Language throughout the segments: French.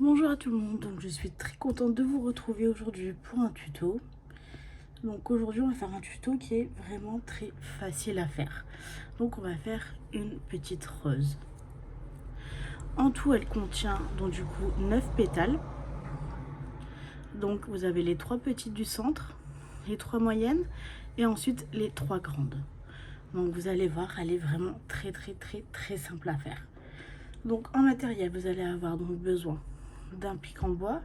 Bonjour à tout le monde, donc je suis très contente de vous retrouver aujourd'hui pour un tuto. Donc aujourd'hui on va faire un tuto qui est vraiment très facile à faire. Donc on va faire une petite rose. En tout elle contient donc du coup 9 pétales. Donc vous avez les 3 petites du centre, les 3 moyennes et ensuite les 3 grandes. Donc vous allez voir, elle est vraiment très simple à faire. Donc en matériel vous allez avoir donc besoin d'un pic en bois,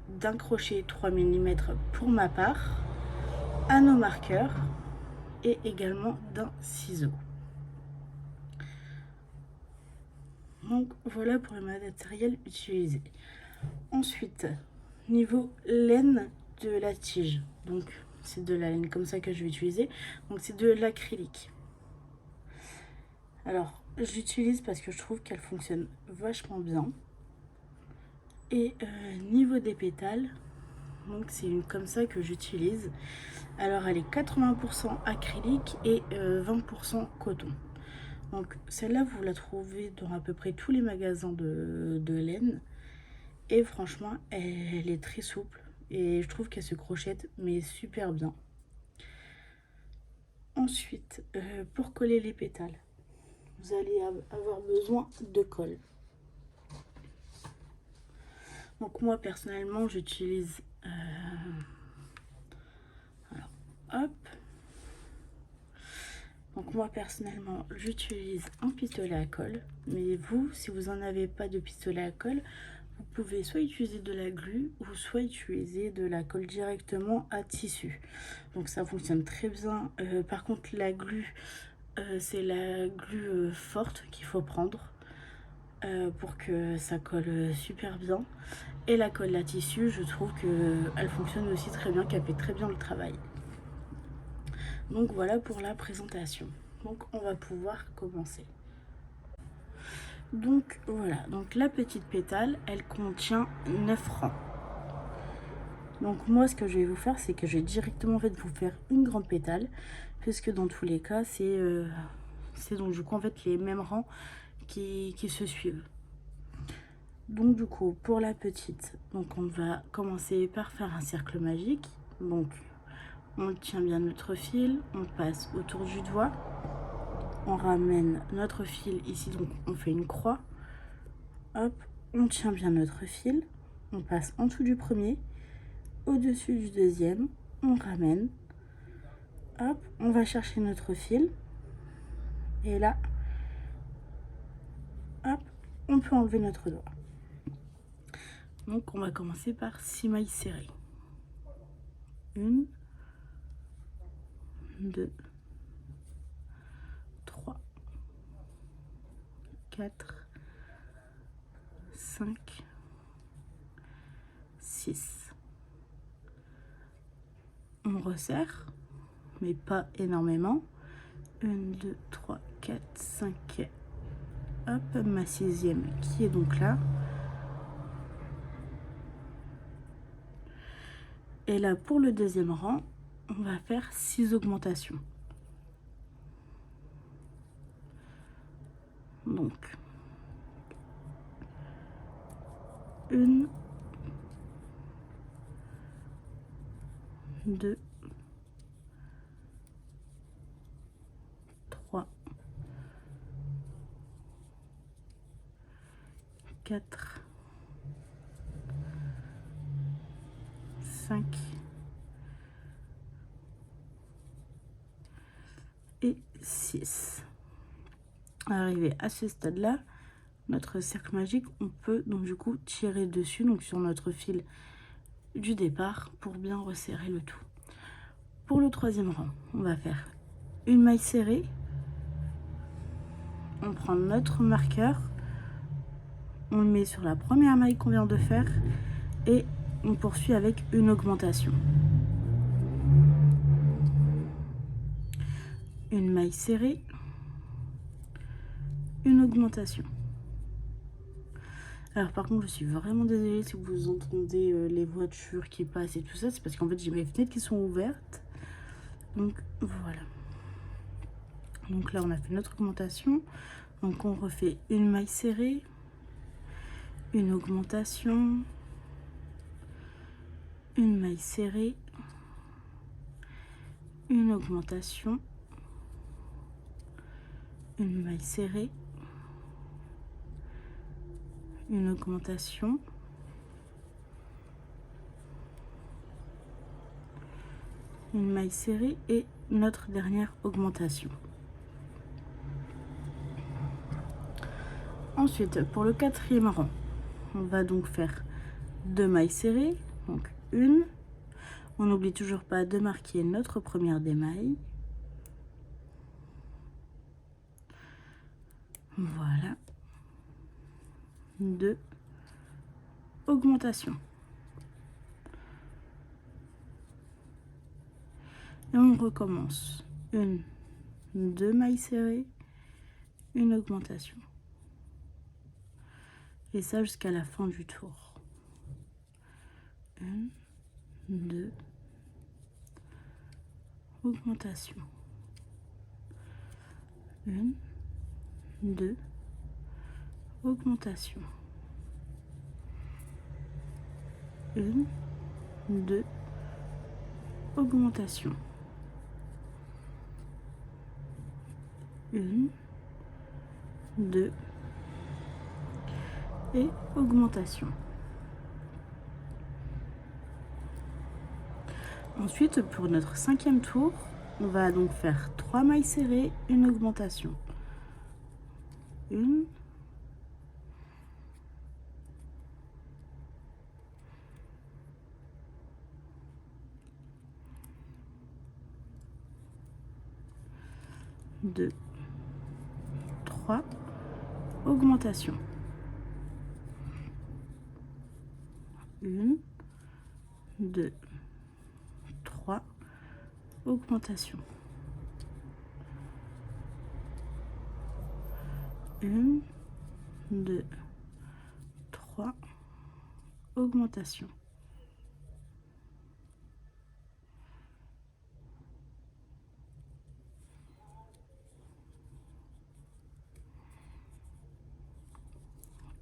d'un crochet 3 mm pour ma part, un eau marqueur et également d'un ciseau. Donc voilà pour le matériel utilisé. Ensuite, niveau laine de la tige, donc c'est de la laine comme ça que je vais utiliser, donc c'est de l'acrylique. Alors j'utilise parce que je trouve qu'elle fonctionne vachement bien. Et niveau des pétales, donc c'est une comme ça que j'utilise. Alors elle est 80% acrylique et 20% coton. Donc celle-là vous la trouvez dans à peu près tous les magasins de laine. Et franchement elle est très souple et je trouve qu'elle se crochette mais super bien. Ensuite pour coller les pétales, vous allez avoir besoin de colle. Donc moi personnellement j'utilise hop. Donc moi personnellement j'utilise un pistolet à colle, mais vous si vous n'en avez pas de pistolet à colle, vous pouvez soit utiliser de la glu ou soit utiliser de la colle directement à tissu. Donc ça fonctionne très bien. Par contre la glu, c'est la glu forte qu'il faut prendre pour que ça colle super bien. Et la colle à tissu, je trouve qu'elle fonctionne aussi très bien, qu'elle fait très bien le travail. Donc voilà pour la présentation. Donc on va pouvoir commencer. Donc voilà, donc la petite pétale, elle contient 9 rangs. Donc moi ce que je vais vous faire, c'est que je vais directement vous faire une grande pétale, puisque dans tous les cas, c'est donc du coup en fait les mêmes rangs qui se suivent. Donc du coup pour la petite, donc on va commencer par faire un cercle magique. Donc on tient bien notre fil, on passe autour du doigt, on ramène notre fil ici, donc on fait une croix. Hop, on tient bien notre fil, on passe en dessous du premier, au-dessus du deuxième, on ramène, hop, on va chercher notre fil, et là, hop, on peut enlever notre doigt. Donc on va commencer par 6 mailles serrées. 1, 2, 3, 4, 5, 6. On resserre, mais pas énormément. 1, 2, 3, 4, 5. Hop, ma 6e qui est donc là. Et là, pour le deuxième rang, on va faire 6 augmentations. Donc, 1, 2, 3, 4, 5 et 6. Arrivé à ce stade-là, notre cercle magique, on peut donc du coup tirer dessus, donc sur notre fil du départ, pour bien resserrer le tout. Pour le troisième rang, on va faire une maille serrée, on prend notre marqueur, on le met sur la première maille qu'on vient de faire et on poursuit avec une augmentation. Une maille serrée, une augmentation. Alors par contre je suis vraiment désolée si vous entendez les voitures qui passent et tout ça, c'est parce qu'en fait j'ai mes fenêtres qui sont ouvertes. Donc voilà. Donc là on a fait notre augmentation. Donc on refait une maille serrée, une augmentation, une maille serrée, une augmentation, une maille serrée, une augmentation, une maille serrée et notre dernière augmentation. Ensuite, pour le quatrième rang, on va donc faire 2 mailles serrées, donc une. On n'oublie toujours pas de marquer notre première démaille. Voilà. 2 augmentations. Et on recommence. 1, 2 mailles serrées, une augmentation. Et ça jusqu'à la fin du tour. 1, 2, augmentation. 1, 2, augmentation. 1, 2, augmentation. 1, 2 et augmentation. Ensuite, pour notre 5e tour, on va donc faire 3 mailles serrées, une augmentation. 1, 2, 3, augmentation. 1, 2, 3, augmentation. 1, 2, 3, augmentation.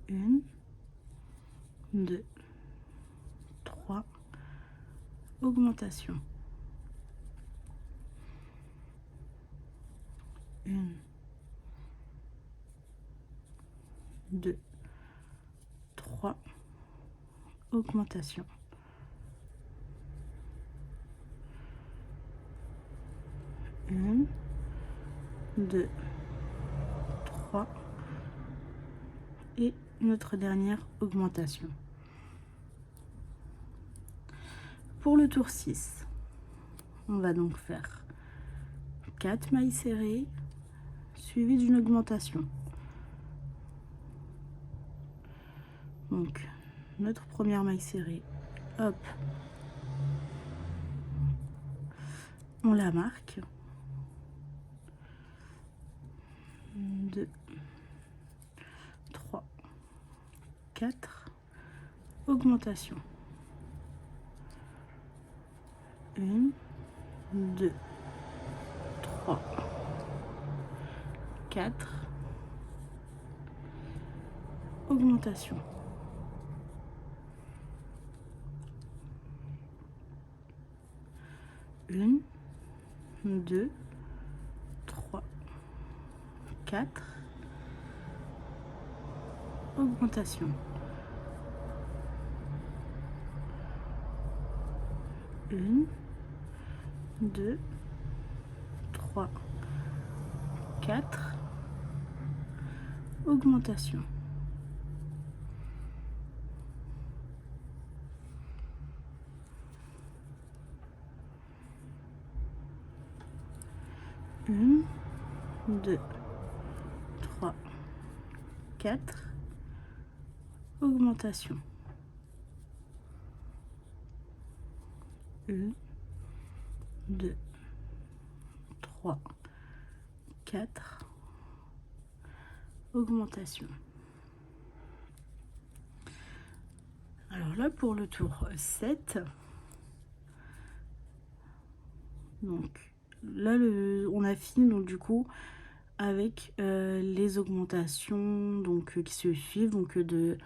1, 2, 3, augmentation. 1, 2, 3, augmentation. 1, 2, 3 et notre dernière augmentation. Pour le tour 6, on va donc faire 4 mailles serrées suivies d'une augmentation. Donc notre première maille serrée, hop, on la marque. 2, 3, 4, augmentation. 1, 2, 3, 4, augmentation. 1, 2, 3, 4, augmentation. 1, 2, 3, 4, augmentation. 1, 2, 3, 4, augmentation. 1, 2, 3, 4, augmentation. Alors là, pour le tour 7, donc là, on a fini donc du coup avec les augmentations donc qui se suivent, donc de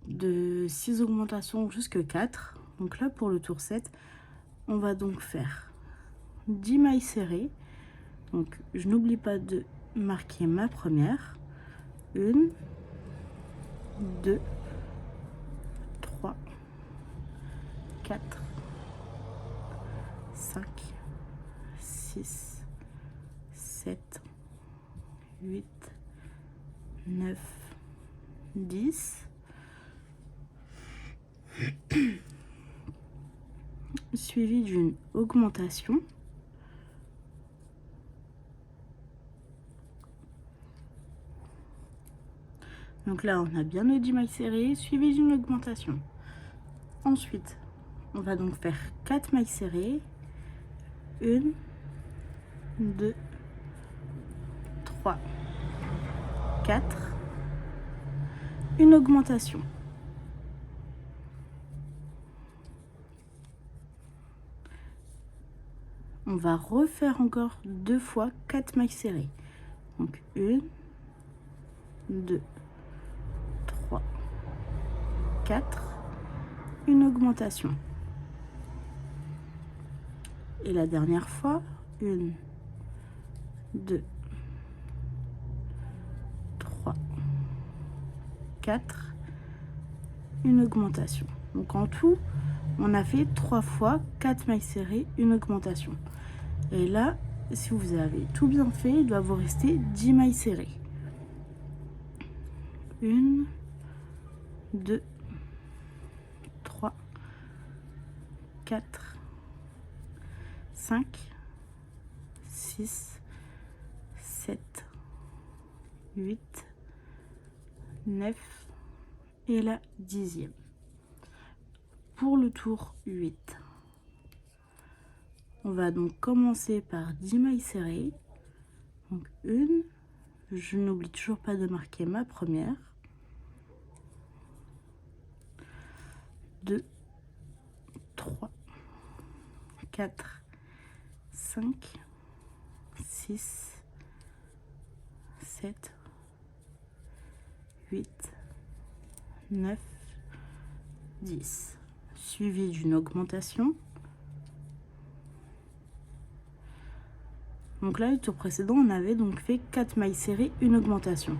de 6 augmentations jusqu'à 4. Donc là, pour le tour 7, on va donc faire 10 mailles serrées. Donc je n'oublie pas de marquer ma première. 1, 2, 3, 4, 5, 6, 7, 8, 9, 10. Suivi d'une augmentation. Donc là, on a bien nos 10 mailles serrées, suivi d'une augmentation. Ensuite, on va donc faire 4 mailles serrées. 1, 2, 3, 4. Une augmentation. On va refaire encore 2 fois 4 mailles serrées. Donc 1, 2, 3, 4. Une augmentation. Et la dernière fois, 1, 2, 3, 4. Une augmentation. Donc en tout, on a fait 3 fois 4 mailles serrées, une augmentation. Et là, si vous avez tout bien fait, il doit vous rester 10 mailles serrées. 1, 2, 3, 4, 5, 6, 7, 8, 9 et la 10e. Pour le tour 8, on va donc commencer par 10 mailles serrées. Donc 1, je n'oublie toujours pas de marquer ma première. 2, 3, 4, 5, 6, 7, 8, 9, 10. Suivi d'une augmentation. Donc là, le tour précédent, on avait donc fait 4 mailles serrées, une augmentation.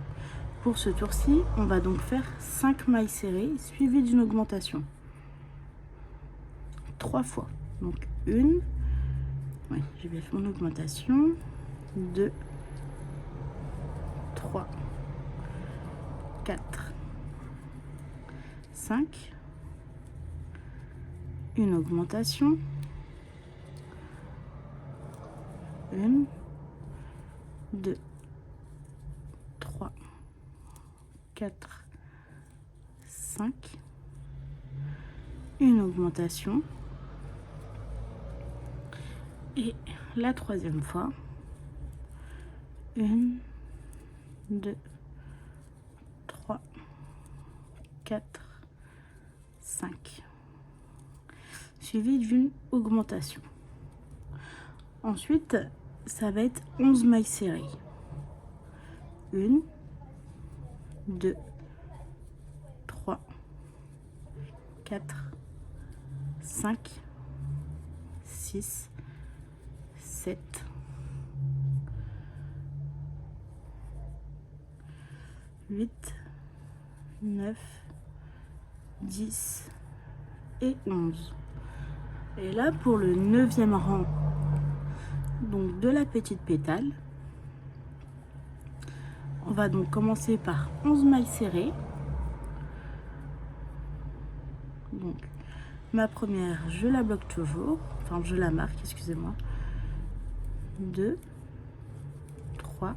Pour ce tour-ci, on va donc faire 5 mailles serrées, suivies d'une augmentation. 3 fois. Donc 1, oui, j'ai bien fait mon augmentation. 2, 3, 4, 5. Une augmentation. 1, 2, 3, 4, 5. Une augmentation. Et la troisième fois. 1, 2, 3, 4, 5. Suivi d'une augmentation. Ensuite, ça va être 11 mailles serrées. 1, 2, 3, 4, 5, 6, 7, 8, 9, 10 et 11. Et là, pour le 9e rang donc de la petite pétale, on va donc commencer par 11 mailles serrées. Donc ma première, je la bloque toujours, enfin je la marque, excusez-moi. 2, 3,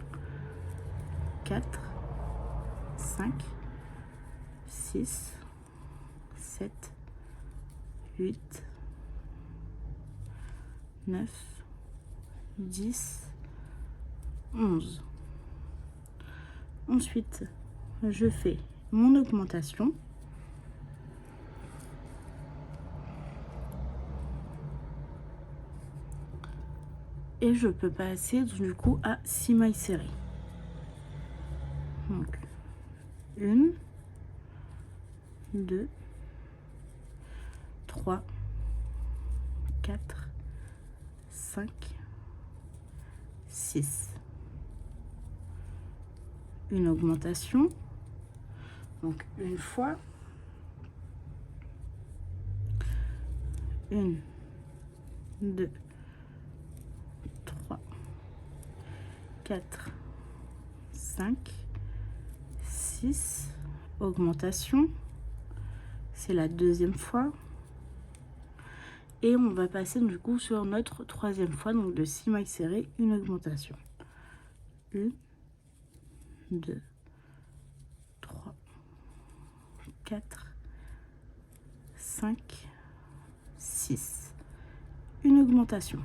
4, 5, 6, 7, 8, 9, 10, 11. Ensuite, je fais mon augmentation. Et je peux passer du coup à 6 mailles serrées. Donc 1, 2, 3, 4, 5, 6. Une augmentation. Donc une fois. 1, 2, 3, 4, 5, 6. Augmentation. C'est la deuxième fois. Et on va passer du coup sur notre troisième fois, donc de 6 mailles serrées, une augmentation. 1, 2, 3, 4, 5, 6. Une augmentation.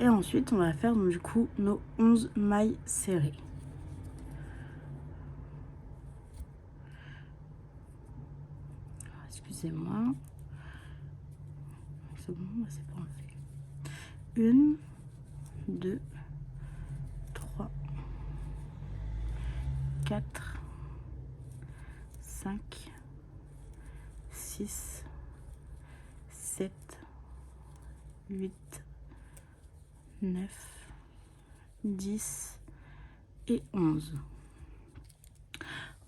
Et ensuite, on va faire donc, du coup nos 11 mailles serrées. Excusez-moi. C'est bon, c'est pas fait. 1, 2, 3, 4, 5, 6, 7, 8, 9, 10 et 11.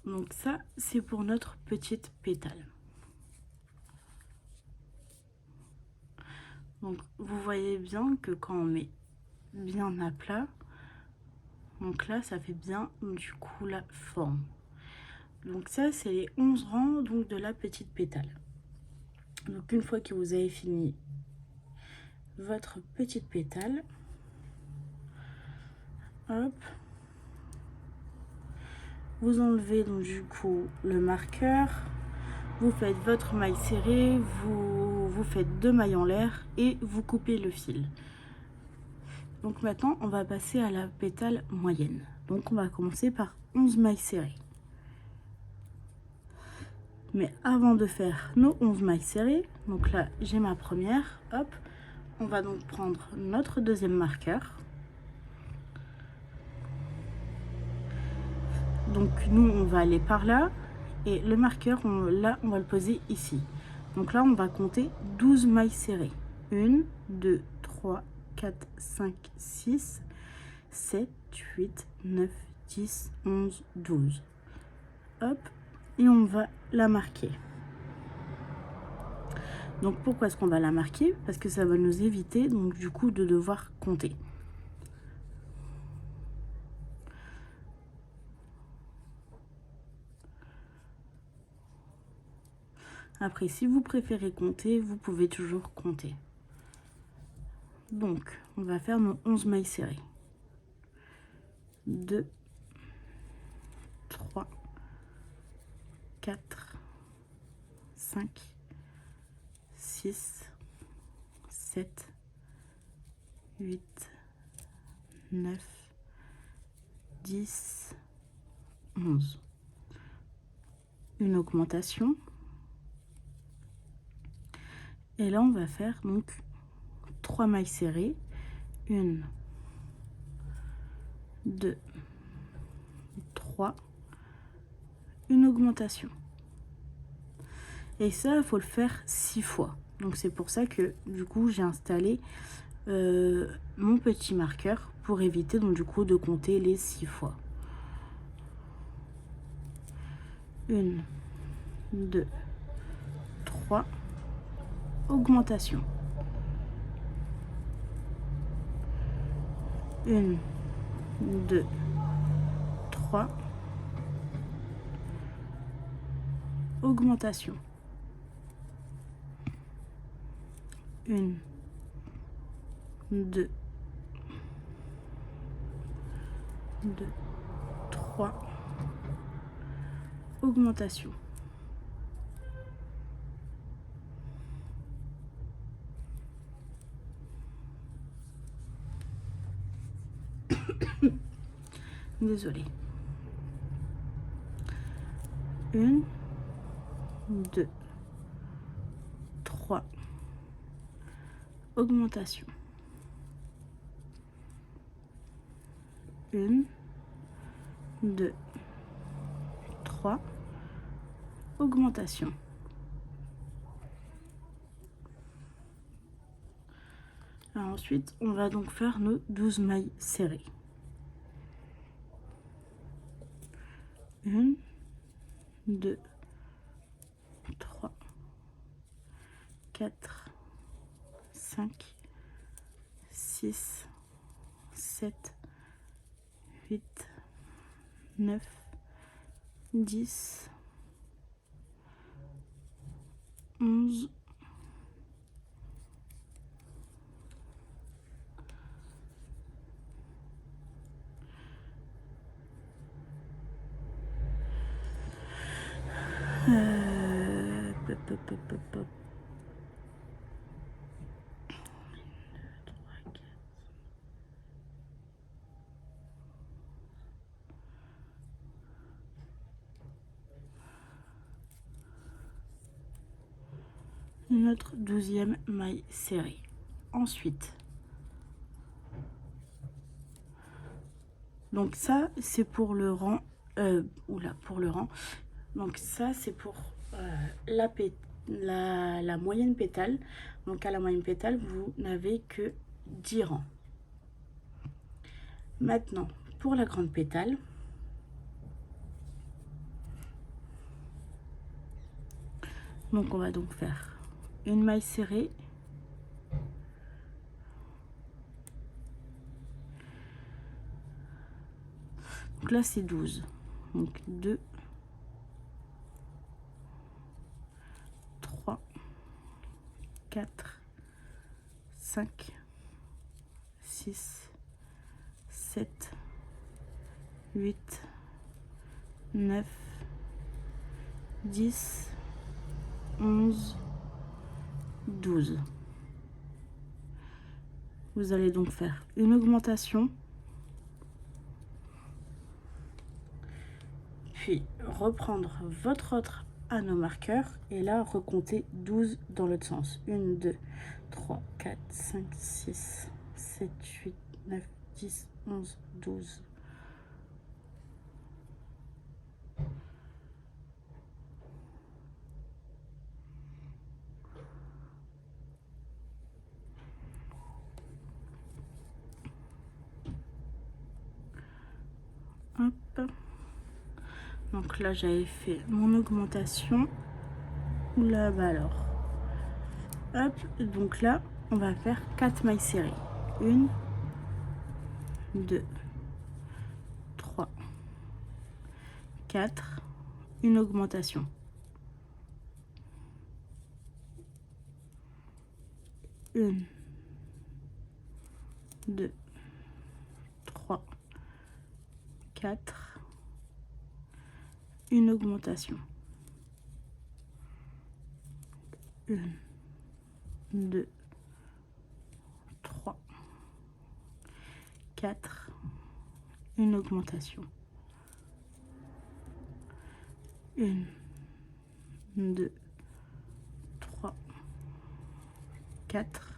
Donc ça, c'est pour notre petite pétale. Donc vous voyez bien que quand on met bien à plat, donc là ça fait bien du coup la forme. Donc ça c'est les 11 rangs donc de la petite pétale. Donc une fois que vous avez fini votre petite pétale, hop, vous enlevez donc du coup le marqueur, vous faites votre maille serrée, vous faites 2 mailles en l'air et vous coupez le fil. Donc maintenant on va passer à la pétale moyenne. Donc on va commencer par 11 mailles serrées. Mais avant de faire nos 11 mailles serrées, donc là j'ai ma première, hop, on va donc prendre notre deuxième marqueur. Donc nous on va aller par là et le marqueur là on va le poser ici. Donc là on va compter 12 mailles serrées. 1, 2, 3, 4, 5, 6, 7, 8, 9, 10, 11, 12. Hop, et on va la marquer. Donc pourquoi est-ce qu'on va la marquer? Parce que ça va nous éviter donc du coup de devoir compter. Après, si vous préférez compter, vous pouvez toujours compter. Donc, on va faire nos 11 mailles serrées. 2, 3, 4, 5, 6, 7, 8, 9, 10, 11. Une augmentation. Et là, on va faire donc 3 mailles serrées. 1, 2, 3. Une augmentation. Et ça, il faut le faire 6 fois. Donc c'est pour ça que du coup j'ai installé mon petit marqueur pour éviter donc du coup de compter les 6 fois. 1, 2, 3, augmentation. 1, 2, 3, augmentation. 1, 2, 3, augmentation. Désolée. 1, 2, 3, augmentation. 1, 2, 3, augmentation. Alors ensuite, on va donc faire nos 12 mailles serrées. 1, 2, 3, 4, 5, 6, 7, 8, 9, 10, 11, notre 12e maille serrée. Ensuite, donc ça c'est pour le rang, pour le rang. Donc ça c'est pour la moyenne pétale. Donc à la moyenne pétale, vous n'avez que 10 rangs. Maintenant, pour la grande pétale, donc on va donc faire une maille serrée, donc là c'est 12, donc 2, 3, 4, 5, 6, 7, 8, 9, 10, 11, 12. Vous allez donc faire une augmentation, puis reprendre votre autre anneau marqueur et là recompter 12 dans l'autre sens. 1, 2, 3, 4, 5, 6, 7, 8, 9, 10, 11, 12. Hop. Donc là j'avais fait mon augmentation. Là bas alors. Hop, donc là on va faire 4 mailles serrées. 1, 2, 3, 4, une augmentation. 1, 2, 3, 4, une augmentation. 1, 2, 3, 4, une augmentation. 1, 2, 3, 4,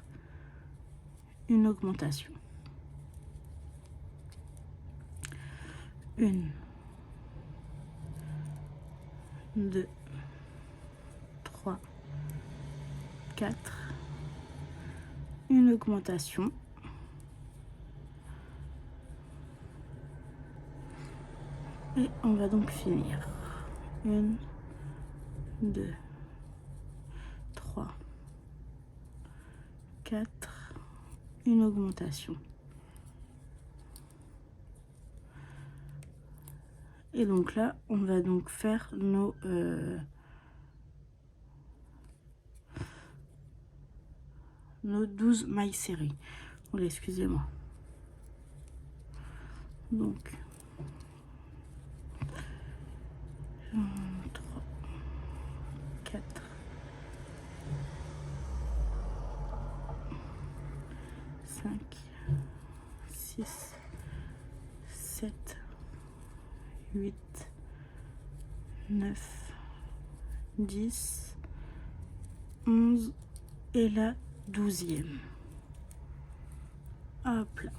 une augmentation. 1, 2, 3, 4, une augmentation. Et on va donc finir. 1, 2, 3, 4, une augmentation. Et donc là, on va donc faire nos 12 mailles serrées. Oula, excusez-moi. Donc 1, 3, 4, 5, 6, 7, 8, 9, 10, 11 et la 12e. Hop là.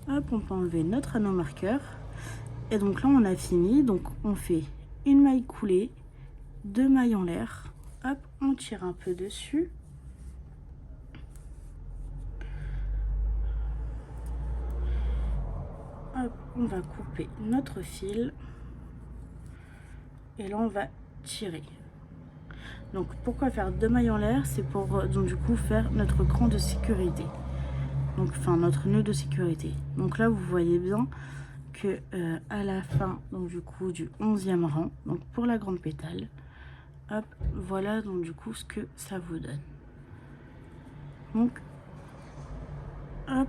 Hop, on peut enlever notre anneau marqueur. Et donc là, on a fini. Donc on fait une maille coulée, 2 mailles en l'air. Hop, on tire un peu dessus. Hop, on va couper notre fil. Et là, on va tirer. Donc pourquoi faire 2 mailles en l'air? C'est pour donc du coup faire notre cran de sécurité. Donc enfin notre nœud de sécurité. Donc là, vous voyez bien que à la fin donc du coup du 11e rang, donc pour la grande pétale, hop, voilà donc du coup ce que ça vous donne. Donc hop,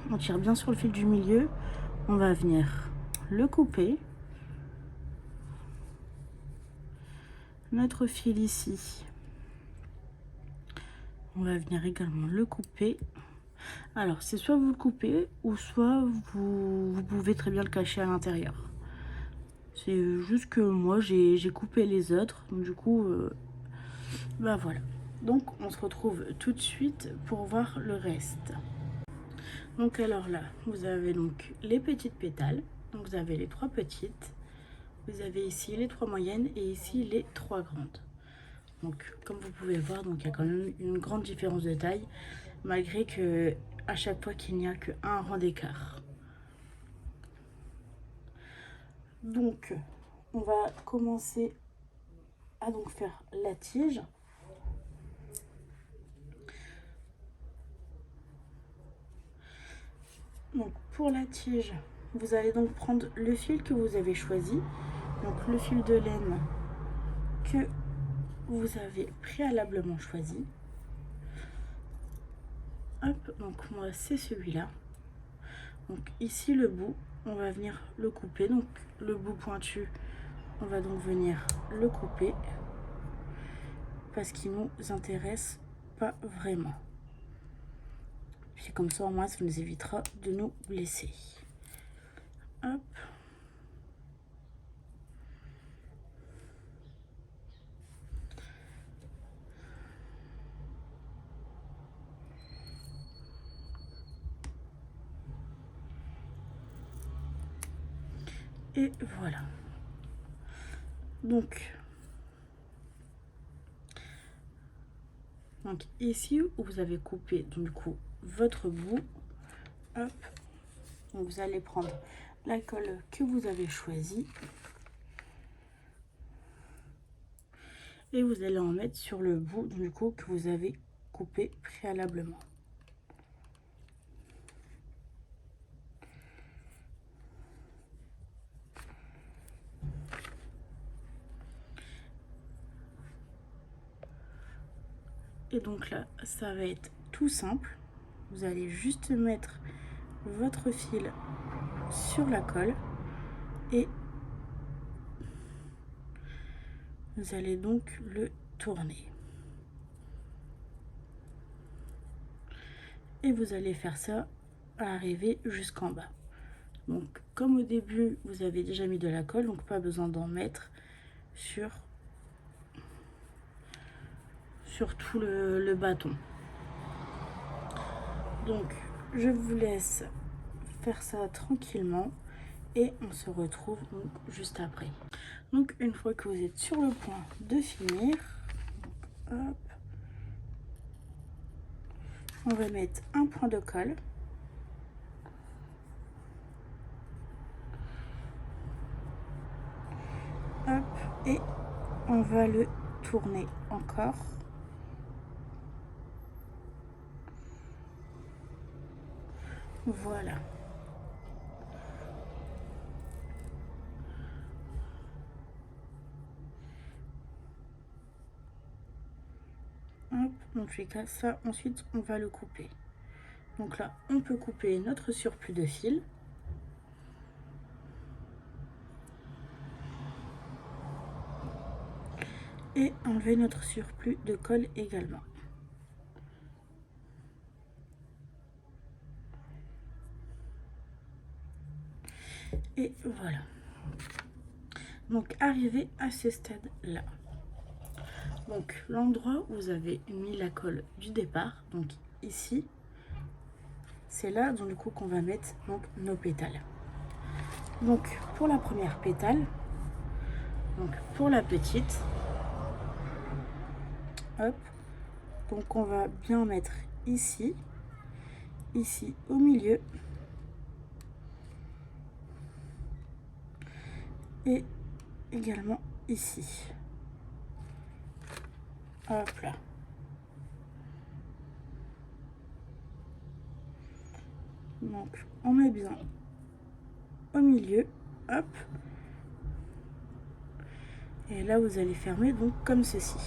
on tire bien sur le fil du milieu, on va venir le couper. Notre fil ici, on va venir également le couper. Alors c'est soit vous le coupez ou soit vous pouvez très bien le cacher à l'intérieur. C'est juste que moi j'ai coupé les autres, donc du coup bah voilà. Donc on se retrouve tout de suite pour voir le reste. Donc alors là, vous avez donc les petites pétales. Donc vous avez les 3 petites. Vous avez ici les 3 moyennes et ici les 3 grandes. Donc comme vous pouvez voir, donc il y a quand même une grande différence de taille, malgré que à chaque fois qu'il n'y a qu'un rang d'écart. Donc on va commencer à donc faire la tige. Donc pour la tige, vous allez donc prendre le fil que vous avez choisi, donc le fil de laine que vous avez préalablement choisi. Hop, donc moi c'est celui-là. Donc ici le bout, on va venir le couper, donc le bout pointu, on va donc venir le couper parce qu'il nous intéresse pas vraiment. Puis comme ça au moins ça nous évitera de nous blesser. Hop. Et voilà. Donc ici où vous avez coupé donc, du coup votre bout, hop, donc vous allez prendre la colle que vous avez choisie et vous allez en mettre sur le bout du coup que vous avez coupé préalablement. Et donc là, ça va être tout simple. Vous allez juste mettre votre fil sur la colle et vous allez donc le tourner. Et vous allez faire ça à arriver jusqu'en bas. Donc comme au début, vous avez déjà mis de la colle, donc pas besoin d'en mettre sur tout le bâton. Donc je vous laisse faire ça tranquillement et on se retrouve donc juste après. Donc une fois que vous êtes sur le point de finir, hop, on va mettre un point de colle. Hop, et on va le tourner encore. Voilà. Hop, dans tous les cas, ça, ensuite, on va le couper. Donc là, on peut couper notre surplus de fil. Et enlever notre surplus de colle également. Et voilà. Donc arrivé à ce stade là, donc l'endroit où vous avez mis la colle du départ, donc ici, c'est là donc du coup qu'on va mettre donc nos pétales. Donc pour la première pétale, donc pour la petite, hop, donc on va bien mettre ici, ici au milieu et également ici. Hop là. Donc on met bien au milieu, hop. Et là vous allez fermer donc comme ceci.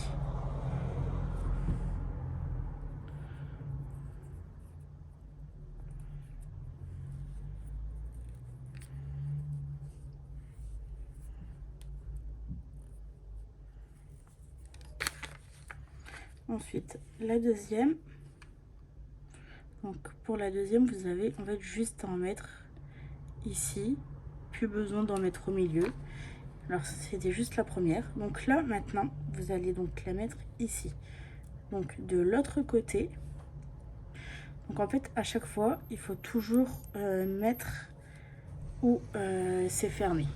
Ensuite la deuxième. Donc pour la deuxième, vous avez en fait juste à en mettre ici, plus besoin d'en mettre au milieu. Alors c'était juste la première. Donc là maintenant, vous allez donc la mettre ici. Donc de l'autre côté. Donc en fait à chaque fois, il faut toujours mettre où c'est fermé.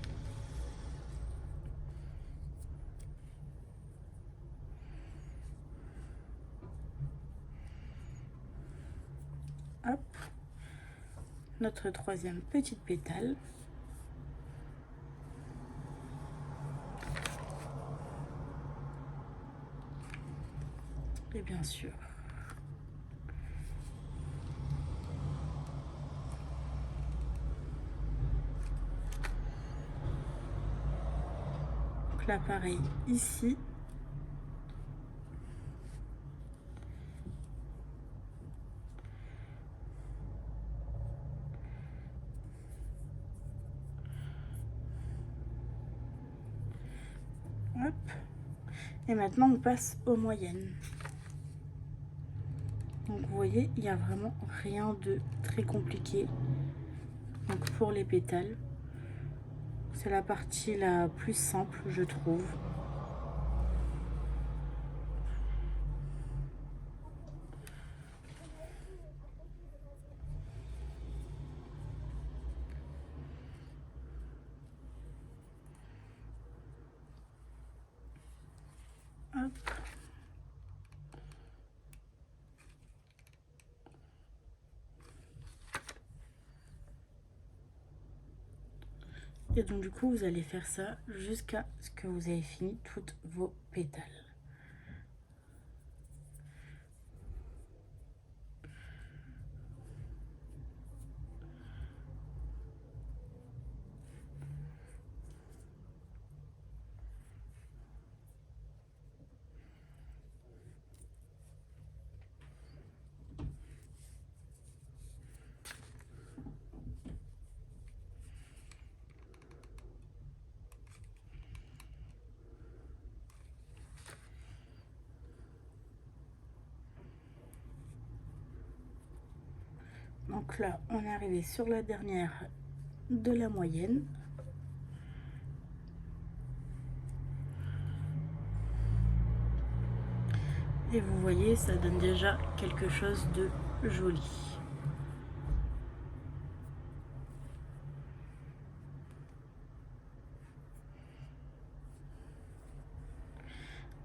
Hop, notre troisième petite pétale. Et bien sûr, donc là pareil ici. Hop. Et maintenant on passe aux moyennes. Donc vous voyez, il n'y a vraiment rien de très compliqué. Donc pour les pétales, c'est la partie la plus simple, je trouve. Hop. Et donc du coup, vous allez faire ça jusqu'à ce que vous ayez fini toutes vos pétales. Donc là, on est arrivé sur la dernière de la moyenne. Et vous voyez, ça donne déjà quelque chose de joli.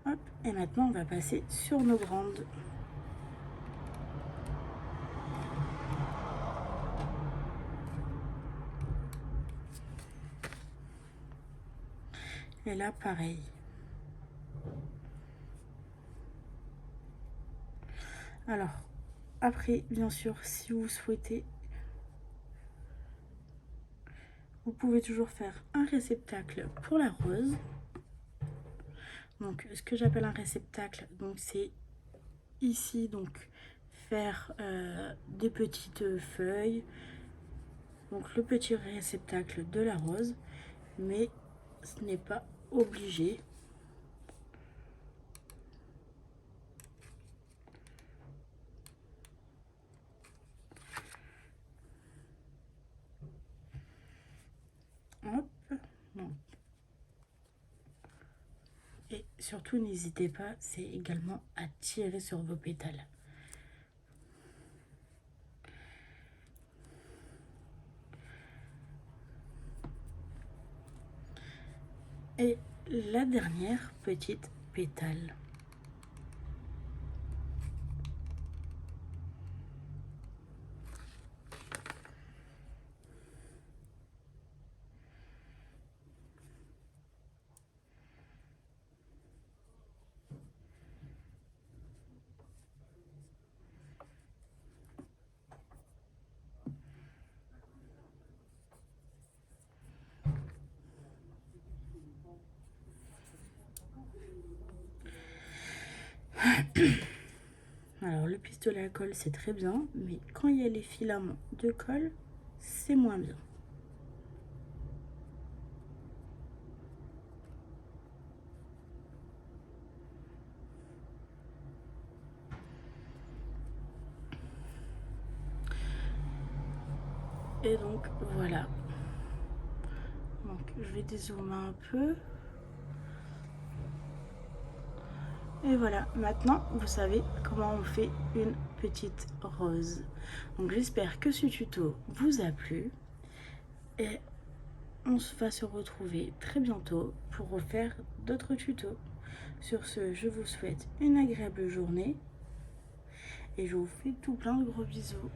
Hop, et maintenant, on va passer sur nos grandes. Et là, pareil. Alors, après, bien sûr, si vous souhaitez, vous pouvez toujours faire un réceptacle pour la rose. Donc, ce que j'appelle un réceptacle, donc c'est ici, donc faire des petites feuilles. Donc, le petit réceptacle de la rose, mais ce n'est pas obligé. Hop, donc. Et surtout, n'hésitez pas, c'est également à tirer sur vos pétales. Et la dernière petite pétale. Alors le pistolet à colle c'est très bien, mais quand il y a les filaments de colle, c'est moins bien. Et donc voilà. Donc je vais dézoomer un peu. Et voilà, maintenant vous savez comment on fait une petite rose. Donc j'espère que ce tuto vous a plu. Et on va se retrouver très bientôt pour refaire d'autres tutos. Sur ce, je vous souhaite une agréable journée. Et je vous fais tout plein de gros bisous.